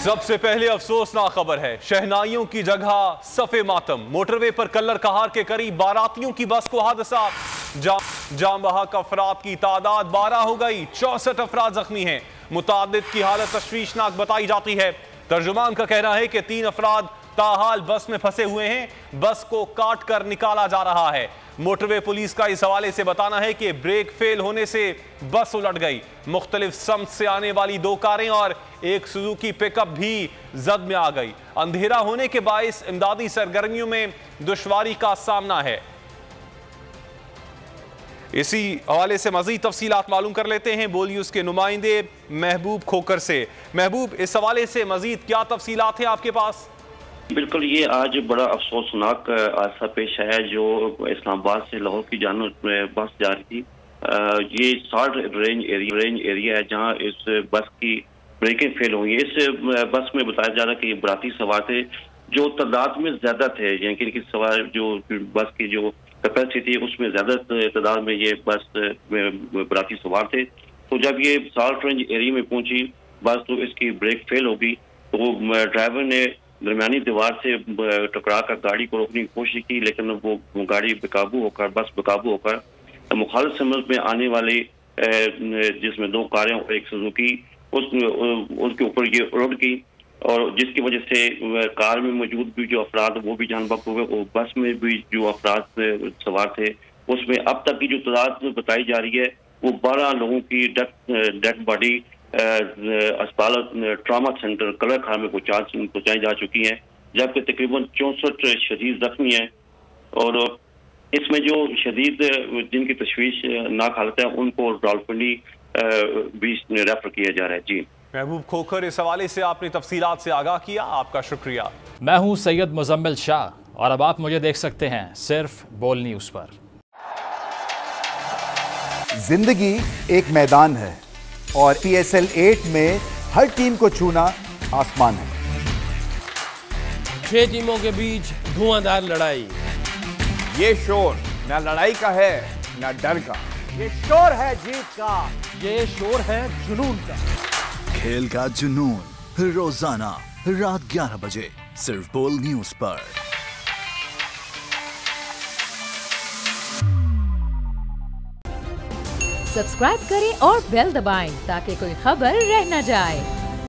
सबसे पहले अफसोसनाक खबर है, शहनाइयों की जगह सफे मातम। मोटरवे पर कल्लर कहार के करीब बारातियों की बस को हादसा, जाम बहक अफराद की तादाद 12 हो गई, 64 अफराद जख्मी हैं। मुतादिद की हालत तशवीशनाक बताई जाती है। तर्जुमान का कहना है कि 3 अफराद ताहाल बस में फंसे हुए हैं, बस को काट कर निकाला जा रहा है। मोटरवे पुलिस का इस हवाले से बताना है कि ब्रेक फेल होने से बस उलट गई। मुख्तलिफ समत से आने वाली 2 कारें और एक सुजुकी पिकअप भी जद में आ गई। अंधेरा होने के बायस इमदादी सरगर्मियों में दुश्वारी का सामना है। इसी हवाले से मजीद तफसीलात मालूम कर लेते हैं बोलिए उसके नुमाइंदे महबूब खोकर से। महबूब, इस हवाले से मजीद क्या तफसीलात हैं आपके पास? बिल्कुल, ये आज बड़ा अफसोसनाक हादसा पेश आया जो इस्लामाबाद से लाहौर की जानब बस जा रही थी। ये साल्ट रेंज एरिया है जहाँ इस बस की ब्रेकें फेल हुई। इस बस में बताया जा रहा है कि ये बराती सवार थे जो तादाद में ज्यादा थे, यानी कि सवार जो बस की जो कैपेसिटी उसमें ज्यादा तादाद में ये बस बराती सवार थे। तो जब ये साल्ट रेंज एरिया में पहुंची बस तो इसकी ब्रेक फेल हो गई। तो ड्राइवर ने दरमियानी दीवार से टकरा कर गाड़ी को रोकने की कोशिश की, लेकिन वो गाड़ी बेकाबू होकर बस बेकाबू होकर मुखालिफ समत में आने वाले जिसमें 2 कारें और एक सुजुकी उसके ऊपर ये उलट गई और जिसकी वजह से कार में मौजूद भी जो अफराद वो भी जान बख्श हो गए और बस में भी जो अफराद सवार थे उसमें अब तक की जो तादाद बताई जा रही है वो 12 लोगों की डेड बॉडी अस्पताल ट्रामा सेंटर कलर खान में पहुंचाई जा चुकी हैं, जबकि तकरीबन 64 शदीद जख्मी हैं और इसमें जो शदीद जिनकी तशवीशनाक हालत है उनको रावलपिंडी भी रेफर किया जा रहा है। जी महबूब खोखर, इस हवाले से आपने तफसीलात से आगाह किया, आपका शुक्रिया। मैं हूं सैयद मुजम्मिल शाह और अब आप मुझे देख सकते हैं सिर्फ बोल न्यूज़ पर। जिंदगी एक मैदान है और PSL 8 में हर टीम को छूना आसमान है। 6 टीमों के बीच धुआंधार लड़ाई। ये शोर न लड़ाई का है न डर का, ये शोर है जीत का, ये शोर है जुनून का। खेल का जुनून रोजाना रात 11 बजे सिर्फ बोल न्यूज़ पर। सब्सक्राइब करें और बेल दबाएं ताकि कोई खबर रह न जाए।